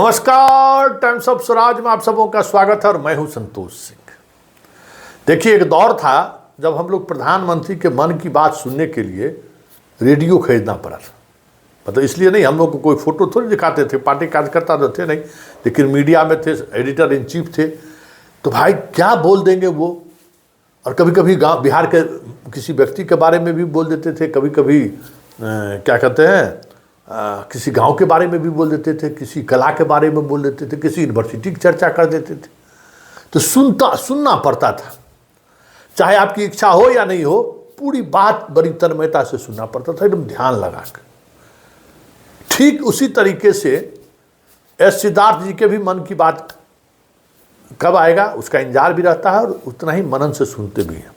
नमस्कार, times of Swaraj में आप सबों का स्वागत है और मैं हूं संतोष सिंह। देखिए, एक दौर था जब हम लोग प्रधानमंत्री के मन की बात सुनने के लिए रेडियो खरीदना पड़ा था। मतलब इसलिए नहीं, हम लोग को कोई फोटो थोड़ी दिखाते थे, पार्टी कार्यकर्ता तो थे नहीं, लेकिन मीडिया में थे, एडिटर इन चीफ थे, तो भाई क्या बोल देंगे वो। और कभी कभी गाँव बिहार के किसी व्यक्ति के बारे में भी बोल देते थे, कभी कभी क्या कहते हैं किसी गांव के बारे में भी बोल देते थे, किसी कला के बारे में बोल देते थे, किसी यूनिवर्सिटी की चर्चा कर देते थे। तो सुनना पड़ता था, चाहे आपकी इच्छा हो या नहीं हो, पूरी बात बड़ी तन्मयता से सुनना पड़ता था, एकदम ध्यान लगा कर। ठीक उसी तरीके से एस सिद्धार्थ जी के भी मन की बात कब आएगा उसका इंतजार भी रहता है, और उतना ही मनन से सुनते भी हैं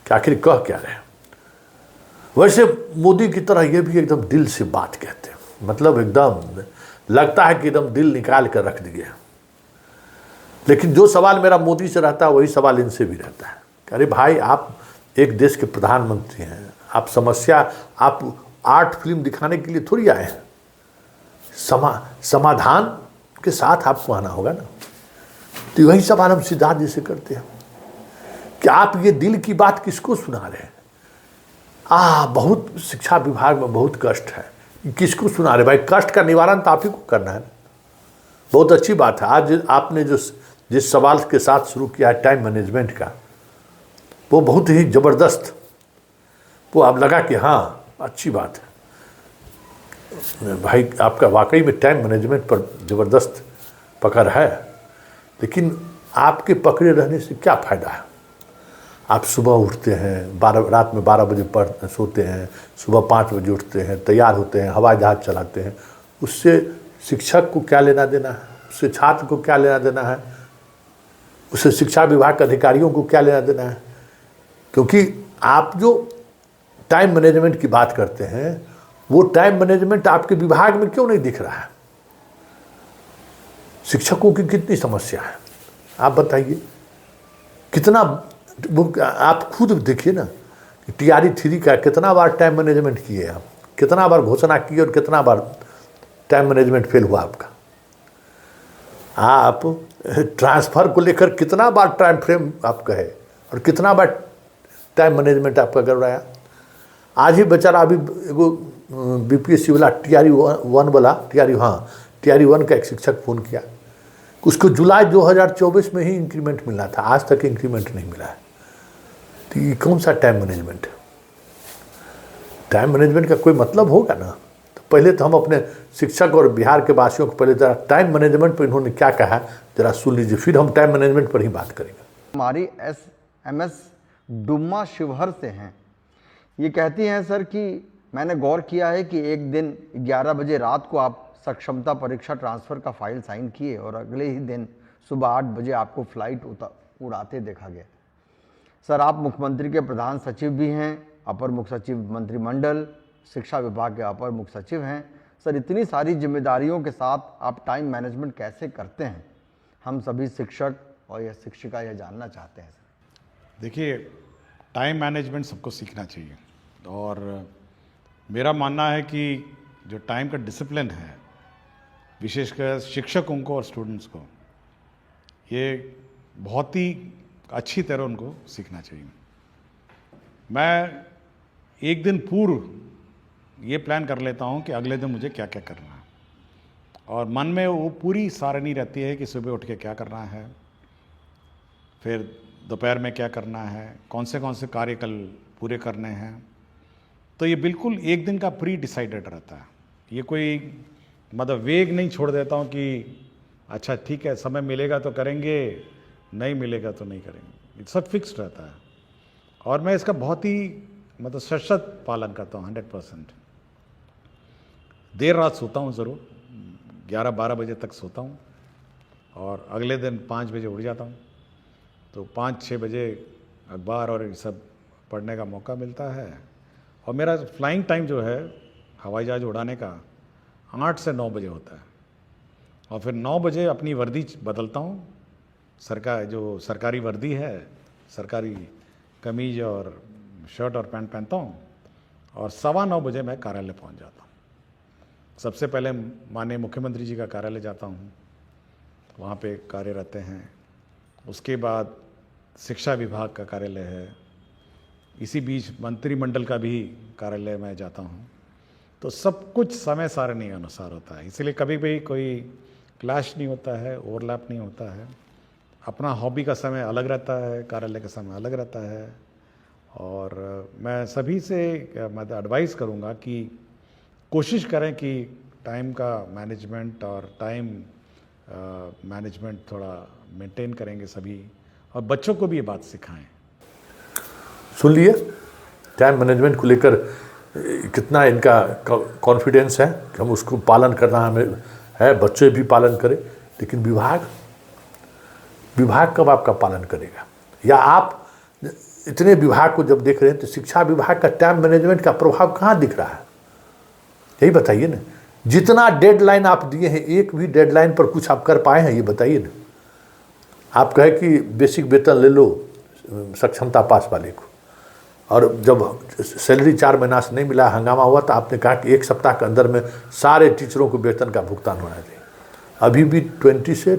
कि आखिर कह क्या रहे। वैसे मोदी की तरह ये भी एकदम दिल से बात कहते हैं, मतलब एकदम लगता है कि एकदम दिल निकाल कर रख दिए। लेकिन जो सवाल मेरा मोदी से रहता है वही सवाल इनसे भी रहता है। अरे भाई, आप एक देश के प्रधानमंत्री हैं, आप समस्या, आप आर्ट फिल्म दिखाने के लिए थोड़ी आए हैं, समाधान के साथ आपको आना होगा ना। तो वही सवाल हम सिद्धार्थ जी से करते हैं कि आप ये दिल की बात किसको सुना रहे हैं। बहुत शिक्षा विभाग में बहुत कष्ट है, किसको सुना रहे भाई। कष्ट का निवारण तो आप ही को करना है। बहुत अच्छी बात है, आज आपने जिस सवाल के साथ शुरू किया है टाइम मैनेजमेंट का, वो बहुत ही ज़बरदस्त, वो आप लगा कि हाँ अच्छी बात है भाई, आपका वाकई में टाइम मैनेजमेंट पर ज़बरदस्त पकड़ है। लेकिन आपके पकड़े रहने से क्या फ़ायदा है। आप सुबह उठते हैं, रात में 12 बजे सोते हैं, सुबह 5 बजे उठते हैं, तैयार होते हैं, हवाई जहाज चलाते हैं। उससे शिक्षक को क्या लेना देना है, उससे छात्र को क्या लेना देना है, उससे शिक्षा विभाग के अधिकारियों को क्या लेना देना है। क्योंकि आप जो टाइम मैनेजमेंट की बात करते हैं, वो टाइम मैनेजमेंट आपके विभाग में क्यों नहीं दिख रहा है। शिक्षकों की कितनी समस्या है, आप बताइए। कितना वो आप खुद देखिए ना, TRE 3 का कितना बार टाइम मैनेजमेंट किए आप, कितना बार घोषणा की और कितना बार टाइम मैनेजमेंट फेल हुआ आपका। आप ट्रांसफ़र को लेकर कितना बार टाइम फ्रेम आप कहे और कितना बार टाइम मैनेजमेंट आपका गड़बड़ाया। आज ही बेचारा अभी एगो BPSC वाला TRE 1 का एक शिक्षक फ़ोन किया, उसको जुलाई 2024 में ही इंक्रीमेंट मिलना था, आज तक इंक्रीमेंट नहीं मिला है। तो ये कौन सा टाइम मैनेजमेंट है। टाइम मैनेजमेंट का कोई मतलब होगा ना। तो पहले तो हम अपने शिक्षक और बिहार के वासियों को पहले जरा टाइम मैनेजमेंट पर इन्होंने क्या कहा जरा सुन लीजिए, फिर हम टाइम मैनेजमेंट पर ही बात करेंगे। हमारी SMS डुम्मा शिवहर से हैं। ये कहती हैं सर कि मैंने गौर किया है कि एक दिन 11 बजे रात को आप सक्षमता परीक्षा ट्रांसफ़र का फाइल साइन किए और अगले ही दिन सुबह 8 बजे आपको फ्लाइट उड़ाते देखा गया। सर, आप मुख्यमंत्री के प्रधान सचिव भी हैं, अपर मुख्य सचिव मंत्रिमंडल, शिक्षा विभाग के अपर मुख्य सचिव हैं। सर, इतनी सारी जिम्मेदारियों के साथ आप टाइम मैनेजमेंट कैसे करते हैं, हम सभी शिक्षक और यह शिक्षिका यह जानना चाहते हैं। सर देखिए, टाइम मैनेजमेंट सबको सीखना चाहिए, और मेरा मानना है कि जो टाइम का डिसिप्लिन है, विशेषकर शिक्षकों को और स्टूडेंट्स को, ये बहुत ही अच्छी तरह उनको सीखना चाहिए। मैं एक दिन पूर्व ये प्लान कर लेता हूँ कि अगले दिन मुझे क्या क्या करना है, और मन में वो पूरी सारणी रहती है कि सुबह उठ के क्या करना है, फिर दोपहर में क्या करना है, कौन से कार्य कल पूरे करने हैं। तो ये बिल्कुल एक दिन का प्री डिसाइडेड रहता है। ये कोई मतलब वेग नहीं छोड़ देता हूँ कि अच्छा ठीक है, समय मिलेगा तो करेंगे, नहीं मिलेगा तो नहीं करेंगे। ये सब फिक्स्ड रहता है, और मैं इसका बहुत ही मतलब सशक्त पालन करता हूँ, 100%। देर रात सोता हूँ ज़रूर, 11-12 बजे तक सोता हूँ, और अगले दिन 5 बजे उठ जाता हूँ। तो 5-6 बजे अखबार और ये सब पढ़ने का मौका मिलता है। और मेरा फ्लाइंग टाइम जो है हवाई जहाज़ उड़ाने का 8 से 9 बजे होता है, और फिर 9 बजे अपनी वर्दी बदलता हूँ। जो सरकारी वर्दी है, सरकारी कमीज और शर्ट और पैंट पहनता हूँ, और 9:15 बजे मैं कार्यालय पहुँच जाता हूँ। सबसे पहले माननीय मुख्यमंत्री जी का कार्यालय जाता हूँ, वहाँ पे कार्यरत हैं। उसके बाद शिक्षा विभाग का कार्यालय है, इसी बीच मंत्रिमंडल का भी कार्यालय मैं जाता हूँ। तो सब कुछ समय सारणी अनुसार होता है, इसलिए कभी भी कोई क्लैश नहीं होता है, ओवरलैप नहीं होता है। अपना हॉबी का समय अलग रहता है, कार्यालय का समय अलग रहता है। और मैं सभी से मैं एडवाइस करूँगा कि कोशिश करें कि टाइम का मैनेजमेंट और टाइम मैनेजमेंट थोड़ा मेंटेन करेंगे सभी, और बच्चों को भी ये बात सिखाएं। सुन लिए टाइम मैनेजमेंट को लेकर कितना इनका कॉन्फिडेंस है कि हम उसको पालन करना हमें है, बच्चे भी पालन करें। लेकिन विभाग कब आपका पालन करेगा? या आप इतने विभाग को जब देख रहे हैं तो शिक्षा विभाग का टाइम मैनेजमेंट का प्रभाव कहाँ दिख रहा है? यही बताइए ना। जितना डेडलाइन आप दिए हैं, एक भी डेडलाइन पर कुछ आप कर पाए हैं? ये बताइए ना। आप कहे कि बेसिक वेतन ले लो सक्षमता पास वाले को, और जब सैलरी 4 महीना से नहीं मिला, हंगामा हुआ, तो आपने कहा कि 1 सप्ताह के अंदर में सारे टीचरों को वेतन का भुगतान होना चाहिए। अभी भी 20 से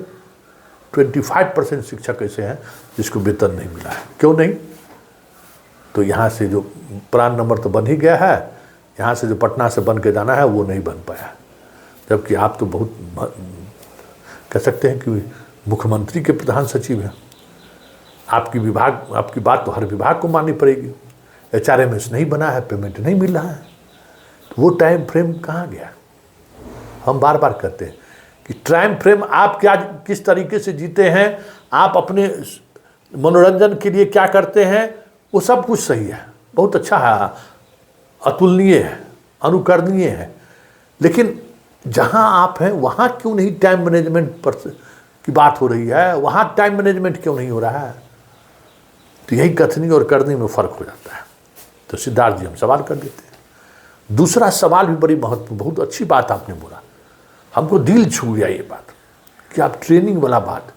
25% शिक्षक ऐसे हैं जिसको वेतन नहीं मिला है। क्यों नहीं? तो यहाँ से जो प्राण नंबर तो बन ही गया है, यहाँ से जो पटना से बन के जाना है वो नहीं बन पाया। जबकि आप तो बहुत कह सकते हैं कि मुख्यमंत्री के प्रधान सचिव हैं। आपकी बात तो हर विभाग को माननी पड़ेगी। HRMS नहीं बना है, पेमेंट नहीं मिल रहा है, तो वो टाइम फ्रेम कहाँ गया? हम बार बार कहते हैं कि टाइम फ्रेम आप क्या किस तरीके से जीते हैं, आप अपने मनोरंजन के लिए क्या करते हैं, वो सब कुछ सही है, बहुत अच्छा है, अतुलनीय है, अनुकरणीय है। लेकिन जहाँ आप हैं वहाँ क्यों नहीं टाइम मैनेजमेंट पर की बात हो रही है? वहाँ टाइम मैनेजमेंट क्यों नहीं हो रहा है? तो यही कथनी और करनी में फ़र्क हो जाता है। तो सिद्धार्थ जी हम सवाल कर देते हैं। दूसरा सवाल भी बड़ी महत्वपूर्ण, बहुत अच्छी बात आपने बोला, हमको दिल छू गया ये बात कि आप ट्रेनिंग वाला बात,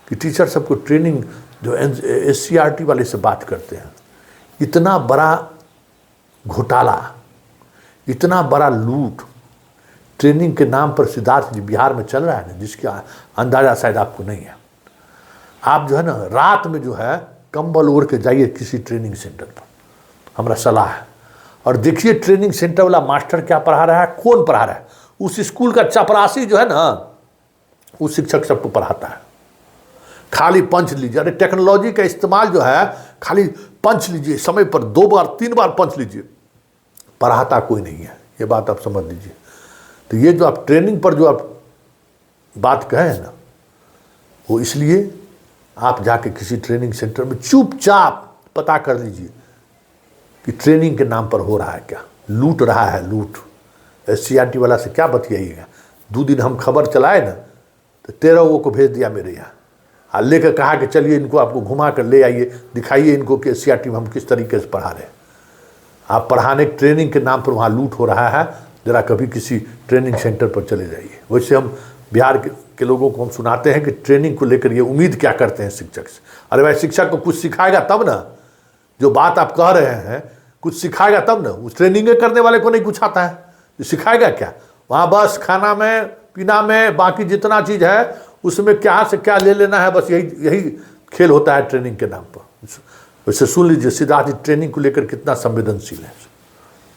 कि टीचर सबको ट्रेनिंग जो SCRT वाले से बात करते हैं। इतना बड़ा घोटाला, इतना बड़ा लूट ट्रेनिंग के नाम पर सिद्धार्थ जी बिहार में चल रहा है ना, जिसका अंदाज़ा शायद आपको नहीं है। आप जो है ना, रात में जो है कंबल ओढ़ के जाइए किसी ट्रेनिंग सेंटर पर, हमारा सलाह है, और देखिए ट्रेनिंग सेंटर वाला मास्टर क्या पढ़ा रहा है, कौन पढ़ा रहा है। उस स्कूल का चपरासी जो है ना, उस शिक्षक सबको पढ़ाता है। खाली पंच लीजिए, अरे टेक्नोलॉजी का इस्तेमाल जो है, खाली पंच लीजिए, समय पर 2 बार 3 बार पंच लीजिए, पढ़ाता कोई नहीं है। ये बात आप समझ लीजिए। तो ये जो आप ट्रेनिंग पर जो आप बात कहे हैं ना, वो इसलिए आप जाके किसी ट्रेनिंग सेंटर में चुपचाप पता कर लीजिए कि ट्रेनिंग के नाम पर हो रहा है क्या, लूट रहा है, लूट। SCRT वाला से क्या बतियाइएगा? 2 दिन हम खबर चलाए ना, तो 13 को भेज दिया मेरे यहाँ, लेकर कहा कि चलिए इनको आपको घुमा कर ले आइए, दिखाइए इनको कि SCRT में हम किस तरीके से पढ़ा रहे हैं। आप पढ़ाने ट्रेनिंग के नाम पर वहाँ लूट हो रहा है, ज़रा कभी किसी ट्रेनिंग सेंटर पर चले जाइए। वैसे हम बिहार के लोगों को हम सुनाते हैं कि ट्रेनिंग को लेकर ये उम्मीद क्या करते हैं शिक्षक से। अरे भाई, शिक्षक को कुछ सिखाएगा तब ना, जो बात आप कह रहे हैं कुछ सिखाएगा तब ना। उस ट्रेनिंग करने वाले को नहीं कुछ आता है, तो सिखाएगा क्या? वहाँ बस खाना में, पीना में, बाकी जितना चीज़ है उसमें क्या से क्या ले लेना है, बस यही खेल होता है ट्रेनिंग के नाम पर। वैसे सुन लीजिए सिद्धार्थ जी ट्रेनिंग को लेकर कितना संवेदनशील है।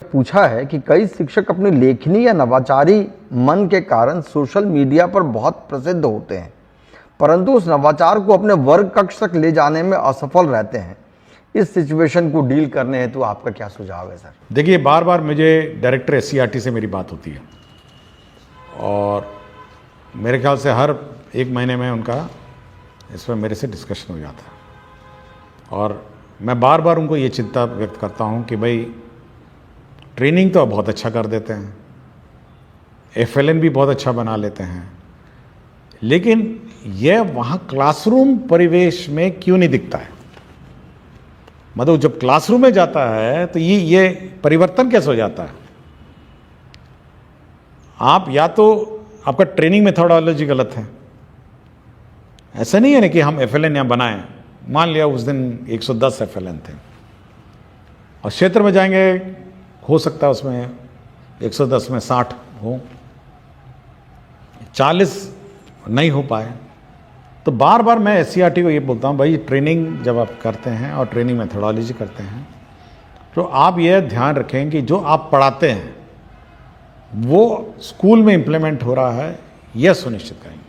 पूछा है कि कई शिक्षक अपनी लेखनी या नवाचारी मन के कारण सोशल मीडिया पर बहुत प्रसिद्ध होते हैं, परंतु उस नवाचार को अपने वर्ग कक्ष तक ले जाने में असफल रहते हैं। इस सिचुएशन को डील करने हेतु आपका क्या सुझाव है सर? देखिए, बार बार मुझे डायरेक्टर SCRT से मेरी बात होती है, और मेरे ख्याल से हर 1 महीने में उनका इस पर मेरे से डिस्कशन हो जाता है। और मैं बार बार उनको ये चिंता व्यक्त करता हूँ कि भाई ट्रेनिंग तो बहुत अच्छा कर देते हैं, FLN भी बहुत अच्छा बना लेते हैं, लेकिन यह वहाँ क्लासरूम परिवेश में क्यों नहीं दिखता है? मतलब जब क्लासरूम में जाता है तो ये परिवर्तन कैसे हो जाता है? आप या तो आपका ट्रेनिंग मेथोडोलॉजी गलत है। ऐसा नहीं है ना कि हम FLN यहाँ बनाएं, मान लिया उस दिन 110 FLN थे और क्षेत्र में जाएंगे, हो सकता है उसमें 110 में 60 हो, 40 नहीं हो पाए, तो बार बार मैं SCRT को ये बोलता हूँ, भाई ट्रेनिंग जब आप करते हैं और ट्रेनिंग मेथोडोलॉजी करते हैं तो आप ये ध्यान रखें कि जो आप पढ़ाते हैं वो स्कूल में इम्प्लीमेंट हो रहा है, यह सुनिश्चित करेंगे।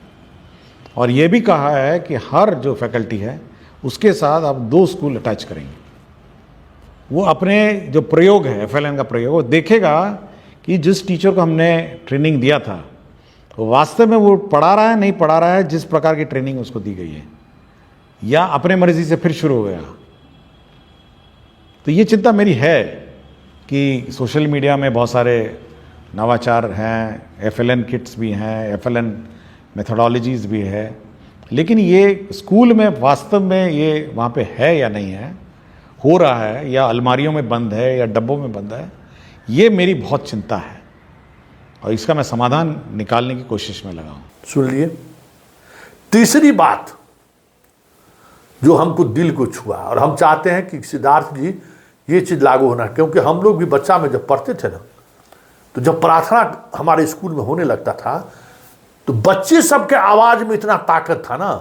और ये भी कहा है कि हर जो फैकल्टी है उसके साथ आप 2 स्कूल अटैच करेंगे। वो अपने जो प्रयोग है FLN का प्रयोग, वो देखेगा कि जिस टीचर को हमने ट्रेनिंग दिया था वो वास्तव में वो पढ़ा रहा है नहीं पढ़ा रहा है जिस प्रकार की ट्रेनिंग उसको दी गई है, या अपने मर्जी से फिर शुरू हो गया। तो ये चिंता मेरी है कि सोशल मीडिया में बहुत सारे नवाचार हैं, FLN किट्स भी हैं, FLN मेथोडोलॉजीज भी है, लेकिन ये स्कूल में वास्तव में ये वहाँ पे है या नहीं है, हो रहा है या अलमारियों में बंद है या डब्बों में बंद है, ये मेरी बहुत चिंता है और इसका मैं समाधान निकालने की कोशिश में लगा हूँ। सुन लिए। तीसरी बात जो हमको दिल को छुआ और हम चाहते हैं कि सिद्धार्थ जी ये चीज़ लागू होना, क्योंकि हम लोग भी बच्चा में जब पढ़ते थे ना, तो जब प्रार्थना हमारे स्कूल में होने लगता था तो बच्चे सबके आवाज़ में इतना ताकत था ना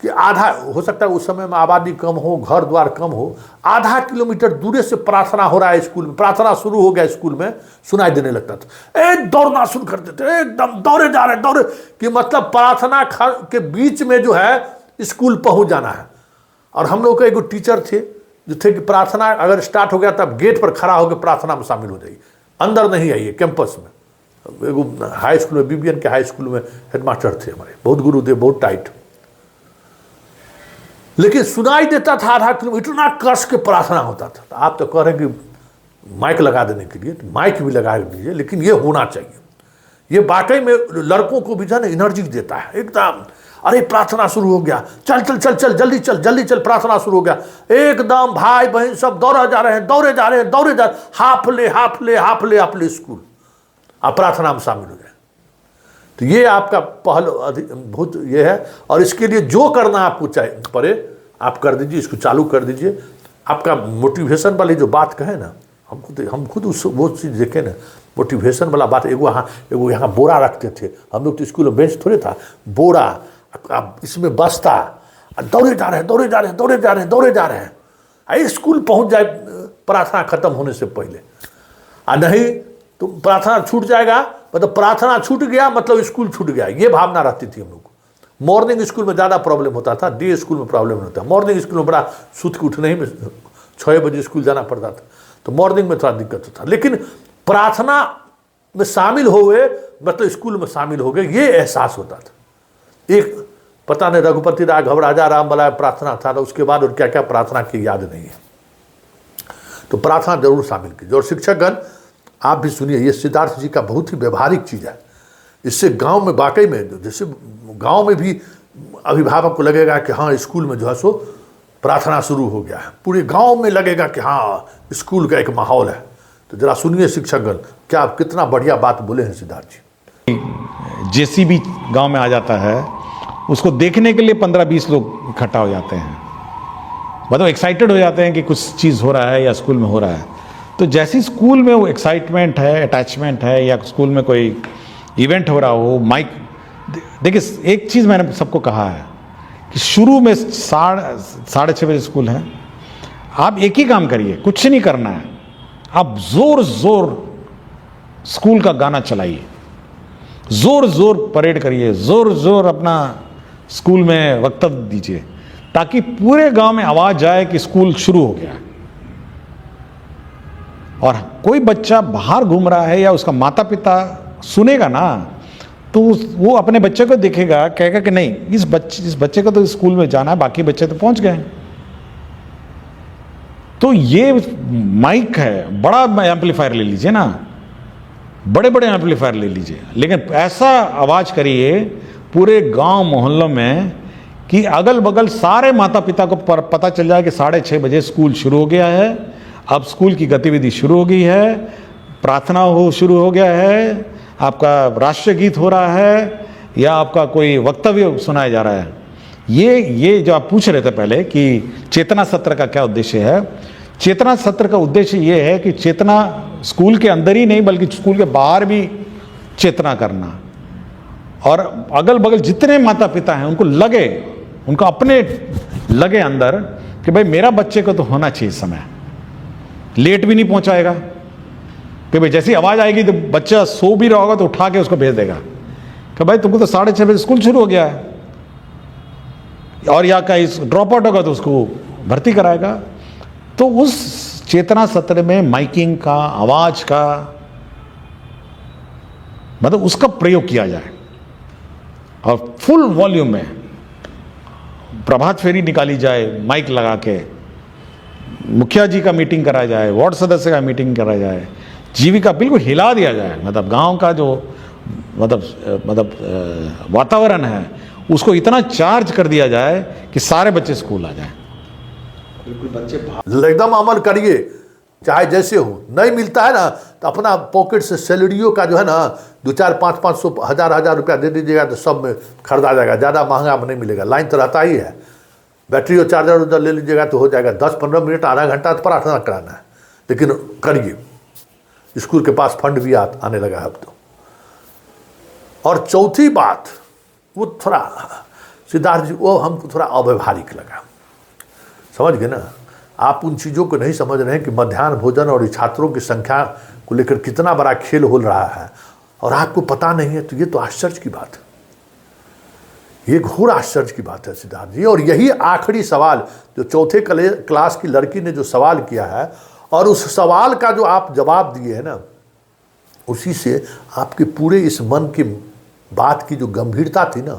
कि आधा, हो सकता है उस समय में आबादी कम हो, घर द्वार कम हो, आधा किलोमीटर दूरे से प्रार्थना हो रहा है स्कूल में, प्रार्थना शुरू हो गया स्कूल में, सुनाई देने लगता था। एक दौड़ना शुरू करते थे, एकदम दौड़े जा रहे दौड़े, कि मतलब प्रार्थना के बीच में जो है स्कूल पहुंच जाना है। और हम लोग का एक टीचर थे जो थे कि प्रार्थना अगर स्टार्ट हो गया तब गेट पर खड़ा होकर प्रार्थना में शामिल हो जाइए, अंदर नहीं आइए कैंपस में। एगो हाई स्कूल में, BBN के हाई स्कूल में हेडमास्टर थे हमारे, बहुत गुरुदेव, बहुत टाइट, लेकिन सुनाई देता था आधा किलोमीटर, इतना कस के प्रार्थना होता था। तो आप तो कह रहे हैं कि माइक लगा देने के लिए, तो माइक भी लगा दीजिए, लेकिन ये होना चाहिए। ये वाकई में लड़कों को भी जो है ना एनर्जी देता है एकदम। अरे प्रार्थना शुरू हो गया, चल चल चल चल जल्दी चल जल्दी चल, प्रार्थना शुरू हो गया, एकदम भाई बहन सब दौड़ा जा रहे हैं, दौड़े जा रहे हैं, दौड़े जा, हाफ ले स्कूल, आप प्रार्थना में शामिल हो जाए। तो ये आपका पहल बहुत ये है, और इसके लिए जो करना आपको चाहिए पड़े आप कर दीजिए, इसको चालू कर दीजिए। आपका मोटिवेशन वाली जो बात कहे ना, हम खुद उस वो चीज़ देखें ना, मोटिवेशन वाला बात। एगो यहाँ बोरा रखते थे हम लोग, तो स्कूल में बेंच थोड़े था, बोरा इसमें बस्ता, दौड़े जा रहे हैं दौड़े जा रहे हैं दौड़े जा रहे हैं दौड़े जा रहे हैं, अरे स्कूल पहुँच जाए प्रार्थना खत्म होने से पहले। नहीं तो प्रार्थना छूट जाएगा, मतलब प्रार्थना छूट गया मतलब स्कूल छूट गया, ये भावना रहती थी हम लोग को। मॉर्निंग स्कूल में ज़्यादा प्रॉब्लम होता था, डे स्कूल में प्रॉब्लम नहीं होता। मॉर्निंग स्कूल में बड़ा सुत के उठने ही में 6 बजे स्कूल जाना पड़ता था, तो मॉर्निंग में थोड़ा दिक्कत होता, लेकिन प्रार्थना में शामिल हो गए मतलब स्कूल में शामिल हो गए, ये एहसास होता था। एक पता नहीं रघुपति राय घबराजा राम बलाय प्रार्थना था, तो उसके बाद और क्या क्या प्रार्थना की याद नहीं है। तो प्रार्थना जरूर शामिल कीजिए। और शिक्षकगण आप भी सुनिए, ये सिद्धार्थ जी का बहुत ही व्यवहारिक चीज़ है। इससे गांव में वाकई में, जैसे गांव में भी अभिभावक को लगेगा कि हाँ स्कूल में जो है सो प्रार्थना शुरू हो गया है, पूरे गांव में लगेगा कि हाँ स्कूल का एक माहौल है। तो जरा सुनिए शिक्षकगण, क्या आप कितना बढ़िया बात बोले हैं सिद्धार्थ जी। JCB गांव में आ जाता है, उसको देखने के लिए 15-20 लोग इकट्ठा हो जाते हैं, मतलब एक्साइटेड हो जाते हैं कि कुछ चीज़ हो रहा है या स्कूल में हो रहा है। तो जैसे स्कूल में वो एक्साइटमेंट है, अटैचमेंट है, या स्कूल में कोई इवेंट हो रहा हो, माइक, देखिए एक चीज़ मैंने सबको कहा है कि शुरू में 6:30 बजे स्कूल है, आप एक ही काम करिए, कुछ नहीं करना है, आप जोर जोर स्कूल का गाना चलाइए, जोर जोर परेड करिए, जोर जोर अपना स्कूल में वक्तव्य दीजिए, ताकि पूरे गांव में आवाज जाए कि स्कूल शुरू हो गया। और कोई बच्चा बाहर घूम रहा है या उसका माता पिता सुनेगा ना, तो वो अपने बच्चे को देखेगा, कहेगा कि नहीं इस बच्चे को तो स्कूल में जाना है, बाकी बच्चे तो पहुंच गए। तो ये माइक है, बड़ा एम्पलीफायर ले लीजिए ना, बड़े बड़े एम्पलीफायर ले लीजिए, लेकिन ऐसा आवाज करिए पूरे गांव मोहल्लों में कि अगल बगल सारे माता पिता को पता चल जाए कि 6:30 बजे स्कूल शुरू हो गया है, अब स्कूल की गतिविधि शुरू हो गई है, प्रार्थना शुरू हो गया है, आपका राष्ट्रीय गीत हो रहा है, या आपका कोई वक्तव्य सुनाया जा रहा है। ये जो आप पूछ रहे थे पहले कि चेतना सत्र का क्या उद्देश्य है, चेतना सत्र का उद्देश्य ये है कि चेतना स्कूल के अंदर ही नहीं बल्कि स्कूल के बाहर भी चेतना करना, और अगल बगल जितने माता पिता हैं उनको लगे उनको अपने लगे अंदर कि भाई मेरा बच्चे को तो होना चाहिए समय, लेट भी नहीं पहुंचाएगा कि भाई जैसी आवाज़ आएगी तो बच्चा सो भी रहा होगा तो उठा के उसको भेज देगा कि भाई तुमको तो 6:30 बजे स्कूल शुरू हो गया है, और या कहीं ड्रॉप आउट होगा तो उसको भर्ती कराएगा। तो उस चेतना सत्र में माइकिंग का, आवाज़ का, मतलब उसका प्रयोग किया जाए और फुल वॉल्यूम में प्रभात फेरी निकाली जाए, माइक लगा के मुखिया जी का मीटिंग कराया जाए, वार्ड सदस्य का मीटिंग कराया जाए, जीविका बिल्कुल हिला दिया जाए, मतलब गांव का जो वातावरण है उसको इतना चार्ज कर दिया जाए कि सारे बच्चे स्कूल आ जाएं। बिल्कुल बच्चे एकदम अमल करिए, चाहे जैसे हो। नहीं मिलता है ना तो अपना पॉकेट से सैलरियों का जो है ना 2-4-500 हजार रुपया दे दीजिएगा तो सब में खरीदा जाएगा, ज़्यादा महंगा में नहीं मिलेगा। लाइन तो रहता ही है, बैटरी और चार्जर उधर ले लीजिएगा तो हो जाएगा। 10-15 मिनट, आधा घंटा तो प्रार्थना कराना है, लेकिन करिए। स्कूल के पास फंड भी आने लगा है अब तो। और चौथी बात, वो थोड़ा सिद्धार्थ जी, वो हमको थोड़ा अव्यवहारिक लगा, समझ गए ना। आप उन चीज़ों को नहीं समझ रहे हैं कि मध्याह्न भोजन और छात्रों की संख्या को लेकर कितना बड़ा खेल हो रहा है, और आपको पता नहीं है, तो ये तो आश्चर्य की बात है, ये घोर आश्चर्य की बात है सिद्धार्थ जी। और यही आखिरी सवाल जो चौथे क्लास की लड़की ने जो सवाल किया है, और उस सवाल का जो आप जवाब दिए है ना, उसी से आपके पूरे इस मन की बात की जो गंभीरता थी ना,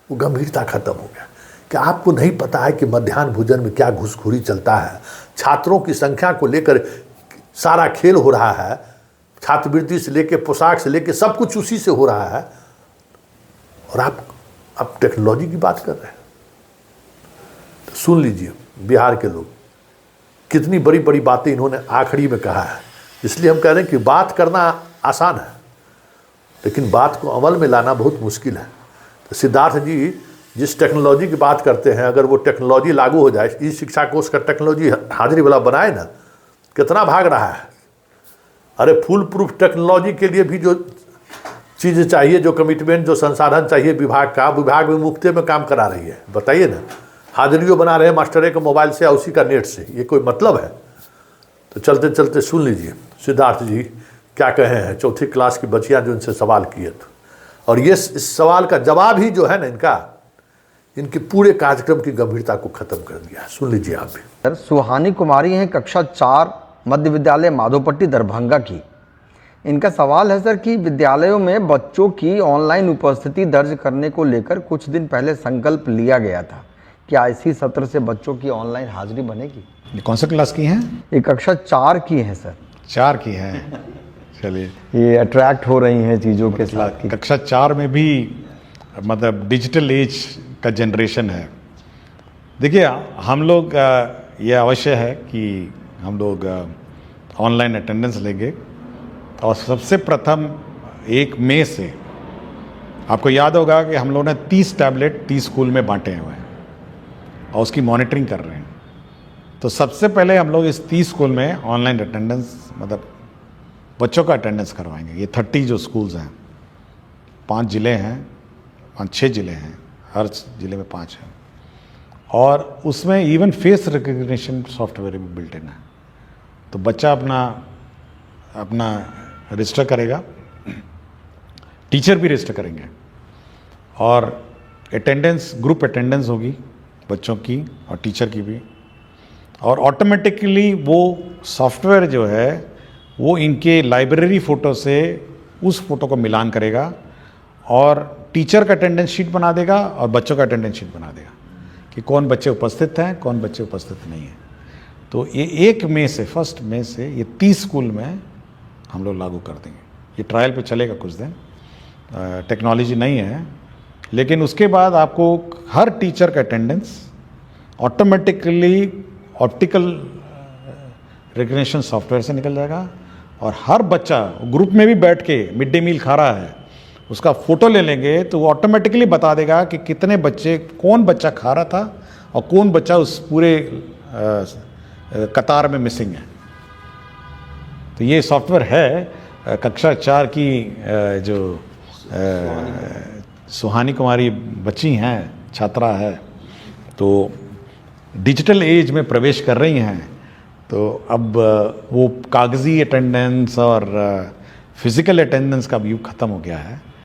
वो गंभीरता खत्म हो गया। कि आपको नहीं पता है कि मध्याह्न भोजन में क्या घुसखोरी चलता है, छात्रों की संख्या को लेकर सारा खेल हो रहा है, छात्रवृत्ति से लेकर पोशाक से लेकर सब कुछ उसी से हो रहा है, और आप टेक्नोलॉजी की बात कर रहे हैं। तो सुन लीजिए बिहार के लोग, कितनी बड़ी बड़ी बातें इन्होंने आखिरी में कहा है। इसलिए हम कह रहे हैं कि बात करना आसान है, लेकिन बात को अमल में लाना बहुत मुश्किल है। तो सिद्धार्थ जी जिस टेक्नोलॉजी की बात करते हैं, अगर वो टेक्नोलॉजी लागू हो जाए, ई शिक्षा कोष का टेक्नोलॉजी हाजिरी वाला बनाए ना, कितना भाग रहा है। अरे फुल प्रूफ टेक्नोलॉजी के लिए भी जो चीज़ें चाहिए, जो कमिटमेंट, जो संसाधन चाहिए विभाग का, विभाग में मुफ्ते में काम करा रही है। बताइए ना, हाजिरियों बना रहे हैं मास्टरे के मोबाइल से या उसी का नेट से, ये कोई मतलब है। तो चलते चलते सुन लीजिए सिद्धार्थ जी क्या कहे हैं चौथी क्लास की बच्चियां जो इनसे सवाल किए थे, और ये इस सवाल का जवाब ही जो है ना इनके पूरे कार्यक्रम की गंभीरता को खत्म कर दिया। सुन लीजिए आप भी। सर, सुहानी कुमारी हैं, कक्षा 4 मध्य विद्यालय माधोपट्टी दरभंगा की। इनका सवाल है सर कि विद्यालयों में बच्चों की ऑनलाइन उपस्थिति दर्ज करने को लेकर कुछ दिन पहले संकल्प लिया गया था, क्या इसी सत्र से बच्चों की ऑनलाइन हाजिरी बनेगी? ये कौन सा क्लास की हैं? ये कक्षा 4 की है सर। 4 की हैं, चलिए। ये अट्रैक्ट हो रही हैं चीज़ों के साथ की। कक्षा 4 में भी मतलब डिजिटल एज का जनरेशन है। देखिए हम लोग ये अवश्य है कि हम लोग ऑनलाइन अटेंडेंस लेंगे, और सबसे प्रथम 1 मई से आपको याद होगा कि हम लोगों ने 30 टैबलेट 30 स्कूल में बांटे हुए हैं और उसकी मॉनिटरिंग कर रहे हैं। तो सबसे पहले हम लोग इस 30 स्कूल में ऑनलाइन अटेंडेंस, मतलब बच्चों का अटेंडेंस करवाएंगे। ये 30 जो स्कूल्स हैं, 5 ज़िले हैं, 5-6 ज़िले हैं, हर ज़िले में 5 हैं, और उसमें इवन फेस रिकग्निशन सॉफ्टवेयर भी बिल्ट इन है। तो बच्चा अपना रजिस्टर करेगा, टीचर भी रजिस्टर करेंगे, और अटेंडेंस, ग्रुप अटेंडेंस होगी बच्चों की और टीचर की भी, और ऑटोमेटिकली वो सॉफ्टवेयर जो है वो इनके लाइब्रेरी फ़ोटो से उस फोटो को मिलान करेगा, और टीचर का अटेंडेंस शीट बना देगा और बच्चों का अटेंडेंस शीट बना देगा कि कौन बच्चे उपस्थित हैं, कौन बच्चे उपस्थित नहीं हैं। तो ये 1 मई से, 1 मई से ये 30 स्कूल में हम लोग लागू कर देंगे। ये ट्रायल पे चलेगा कुछ दिन, टेक्नोलॉजी नहीं है, लेकिन उसके बाद आपको हर टीचर का attendance automatically optical recognition software से निकल जाएगा, और हर बच्चा ग्रुप में भी बैठ के मिड डे मील खा रहा है, उसका फ़ोटो ले लेंगे तो वो ऑटोमेटिकली बता देगा कि कितने बच्चे, कौन बच्चा खा रहा था और कौन बच्चा उस पूरे कतार में मिसिंग है। तो ये सॉफ्टवेयर है। कक्षा 4 की जो सुहानी कुमारी बच्ची हैं, छात्रा है, तो डिजिटल एज में प्रवेश कर रही हैं, तो अब वो कागज़ी अटेंडेंस और फिज़िकल अटेंडेंस का भी युग ख़त्म हो गया है।